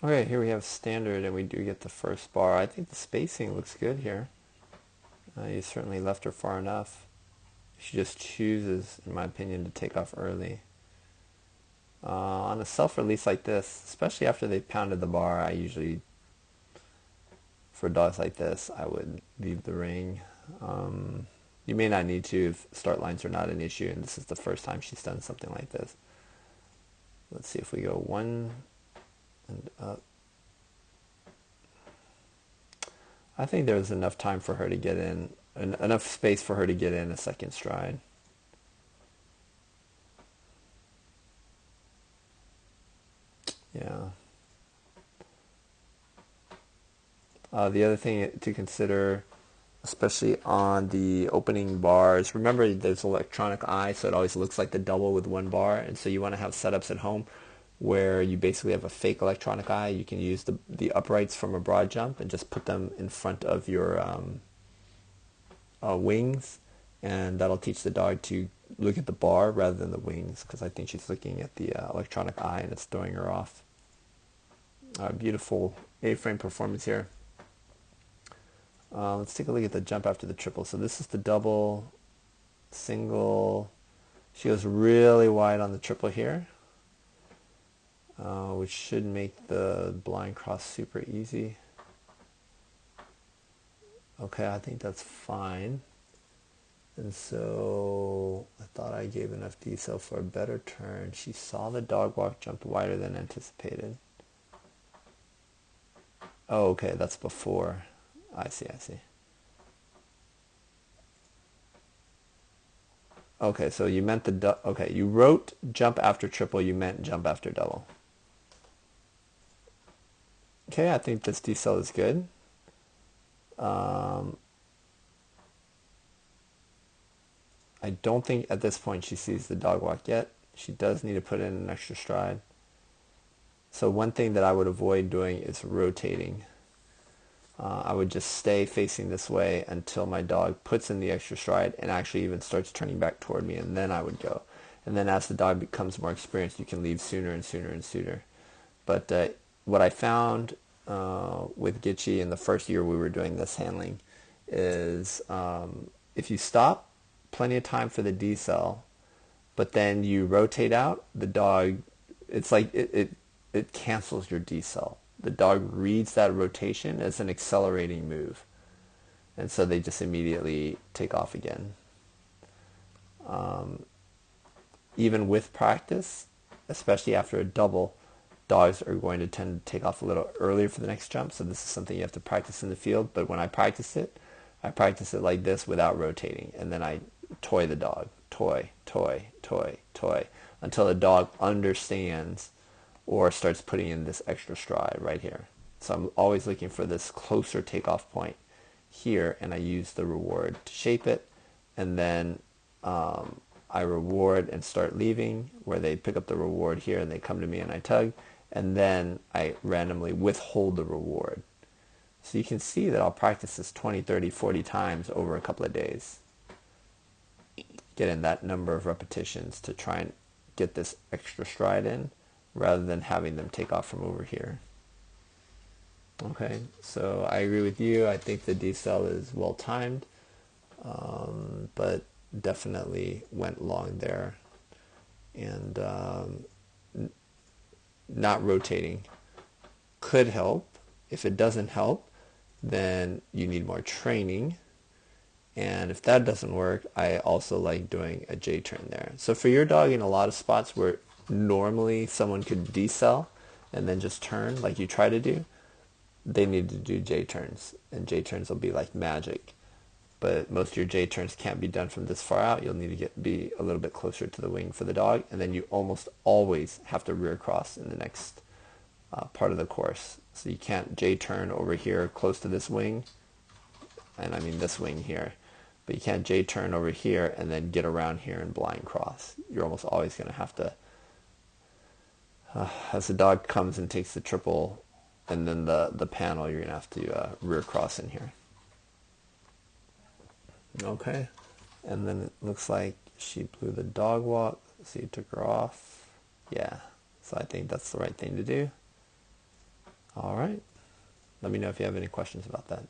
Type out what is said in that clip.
Okay, here we have standard and we do get the first bar. I think the spacing looks good here. You certainly left her far enough. She just chooses, in my opinion, to take off early. On a self-release like this, especially after they've pounded the bar, I usually, for dogs like this, I would leave the ring. You may not need to if start lines are not an issue, and this is the first time she's done something like this. Let's see if we go one and up. I think there's enough time for her to get in, enough space for her to get in a second stride. Yeah. The other thing to consider, especially on the opening bars, remember there's electronic eye, so it always looks like the double with one bar, and so you want to have setups at home where you basically have a fake electronic eye. You can use the uprights from a broad jump and just put them in front of your wings, and that'll teach the dog to look at the bar rather than the wings, because I think she's looking at the electronic eye and it's throwing her off. Beautiful A-frame performance here. Let's take a look at the jump after the triple. So this is the double, single. She goes really wide on the triple here, which should make the blind cross super easy. Okay, I think that's fine. And so I thought I gave enough decel for a better turn. She saw the dog walk, jumped wider than anticipated. Oh, okay, that's before. I see, I see. Okay, so you meant okay, you wrote jump after triple, you meant jump after double. Okay, I think this decel is good. Um, I don't think at this point she sees the dog walk yet. She does need to put in an extra stride. So one thing that I would avoid doing is rotating. I would just stay facing this way until my dog puts in the extra stride and actually even starts turning back toward me, and then I would go. And then as the dog becomes more experienced, you can leave sooner and sooner and sooner. But what I found with Gitchy in the first year we were doing this handling is if you stop, plenty of time for the decel, but then you rotate out, the dog, it's like it cancels your decel. The dog reads that rotation as an accelerating move, and so they just immediately take off again. Even with practice, especially after a double, dogs are going to tend to take off a little earlier for the next jump, so this is something you have to practice in the field. But when I practice it like this without rotating, and then I toy the dog, toy, toy, toy, toy, until the dog understands or starts putting in this extra stride right here. So I'm always looking for this closer takeoff point here, and I use the reward to shape it, and then I reward and start leaving, where they pick up the reward here and they come to me and I tug, and then I randomly withhold the reward. So you can see that I'll practice this 20, 30, 40 times over a couple of days. Get in that number of repetitions to try and get this extra stride in rather than having them take off from over here. Okay, so I agree with you. I think the decel is well timed, but definitely went long there. And not rotating could help. If it doesn't help, then you need more training. And if that doesn't work, I also like doing a J turn there. So for your dog, in a lot of spots where normally someone could decel and then just turn like you try to do, they need to do J turns, and J turns will be like magic. But most of your J turns can't be done from this far out. You'll need to be a little bit closer to the wing for the dog, and then you almost always have to rear cross in the next part of the course. So you can't J turn over here close to this wing, and I mean this wing here, but you can't J turn over here and then get around here and blind cross. You're almost always going to have to, as the dog comes and takes the triple and then the panel, you're going to have to rear cross in here. Okay, and then it looks like she blew the dog walk. See, it took her off. Yeah, so I think that's the right thing to do. All right. Let me know if you have any questions about that.